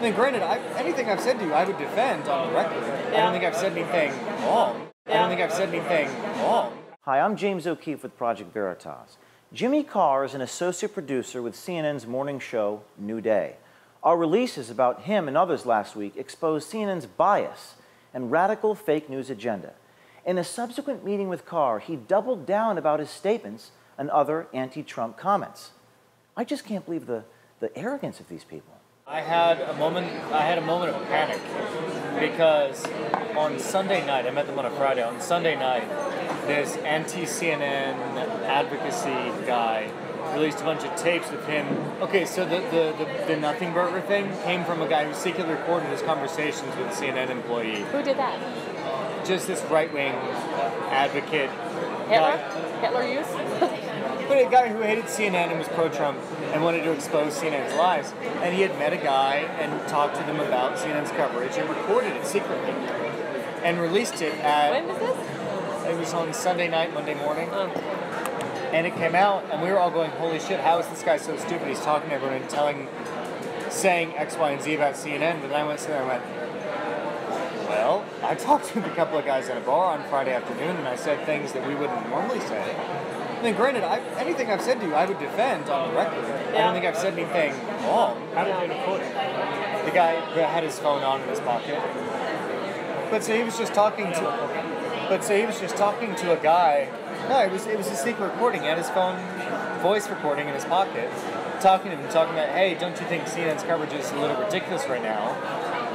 mean, granted, anything I've said to you, I would defend on the record. I don't think I've said anything wrong. I don't think I've said anything wrong. Hi, I'm James O'Keefe with Project Veritas. Jimmy Carr is an associate producer with CNN's morning show, New Day. Our releases about him and others last week exposed CNN's bias and radical fake news agenda. In a subsequent meeting with Carr, he doubled down about his statements and other anti-Trump comments. I just can't believe the arrogance of these people. I had a moment of panic because on Sunday night, I met them on a Friday. On Sunday night, this anti-CNN advocacy guy released a bunch of tapes with him. Okay, so the Nothing Burger thing came from a guy who secretly recorded his conversations with a CNN employee. Who did that? Just this right-wing advocate. Hitler? Hitler used? But a guy who hated CNN and was pro-Trump and wanted to expose CNN's lies. And he had met a guy and talked to them about CNN's coverage and recorded it secretly and released it at... When was this? It was on Sunday night, Monday morning. Oh. And it came out, and we were all going, holy shit, how is this guy so stupid? He's talking to everyone and saying X, Y, and Z about CNN. But then I went there and went, well, I talked to a couple of guys at a bar on Friday afternoon, and I said things that we wouldn't normally say. I mean, granted, anything I've said to you, I would defend on the record. I don't think I've said anything wrong. How did you record it? The guy had his phone on in his pocket. But so he was just talking to a guy. No, it was a secret recording. He had his phone voice recording in his pocket, talking to him, talking about, hey, don't you think CNN's coverage is a little ridiculous right now?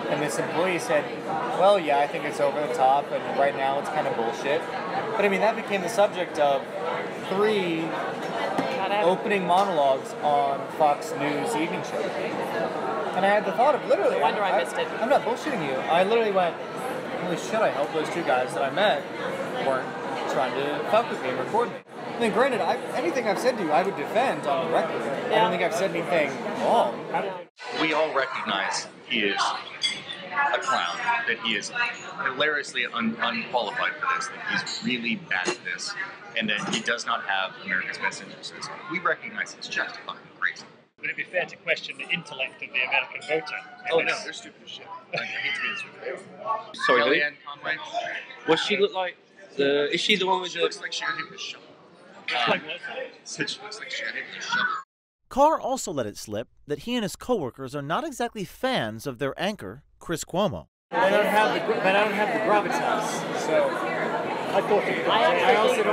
And this employee said, well, yeah, I think it's over the top, and right now it's kind of bullshit. But I mean, that became the subject of 3 opening monologues on Fox News evening show. And I had the thought of literally... No wonder I missed it. I'm not bullshitting you. I literally went, holy shit, I hope those 2 guys that I met weren't trying to fuck with me and record me. I mean, granted, anything I've said to you, I would defend on the record. I don't think I've said anything wrong. We all recognize he is a clown, that he is hilariously unqualified for this, that he's really bad at this, and that he does not have America's best interests. We recognize his justified crazy. Would it be fair to question the intellect of the American voter? Oh no, they're stupid as shit. I hate to be this stupid. Sorry, Lee? Kellyanne Conway. What's she look like? Is she the one with She the... looks like she got hit with a shovel. She looks like she got hit with a shovel. Carr also let it slip that he and his coworkers are not exactly fans of their anchor, Chris Cuomo. I don't have the gravitas, so I thought I also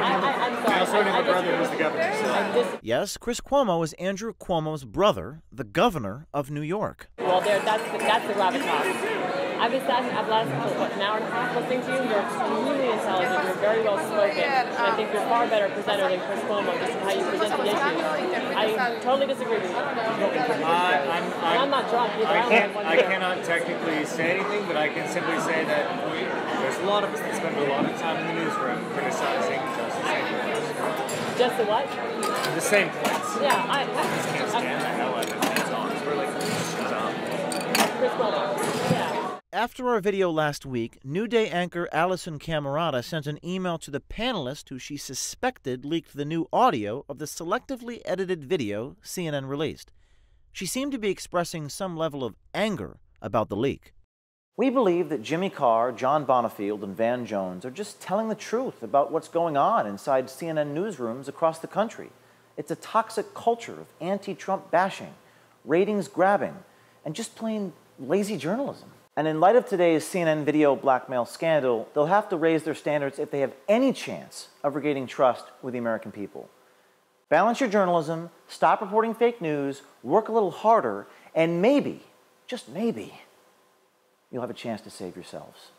don't have a brother who's the governor. So. Yes, Chris Cuomo is Andrew Cuomo's brother, the governor of New York. Well, that's the gravitas. I've been sat for an hour and a half listening to you. You're extremely intelligent. You're very well spoken. And I think you're a far better presenter than Chris Cuomo, just in how you present the issue. I totally disagree with you. I'm not drunk either. I cannot technically say anything, but I can simply say that there's a lot of us that spend a lot of time in the newsroom criticizing just the same things. Just the what? The same things. Yeah, I just can't stand the hell out of it. It's on. We're like, shut up. Chris Cuomo. Yeah. After our video last week, New Day anchor Allison Camerata sent an email to the panelist who she suspected leaked the new audio of the selectively edited video CNN released. She seemed to be expressing some level of anger about the leak. We believe that Jimmy Carr, John Bonifield, and Van Jones are just telling the truth about what's going on inside CNN newsrooms across the country. It's a toxic culture of anti-Trump bashing, ratings grabbing, and just plain lazy journalism. And in light of today's CNN video blackmail scandal, they'll have to raise their standards if they have any chance of regaining trust with the American people. Balance your journalism, stop reporting fake news, work a little harder, and maybe, just maybe, you'll have a chance to save yourselves.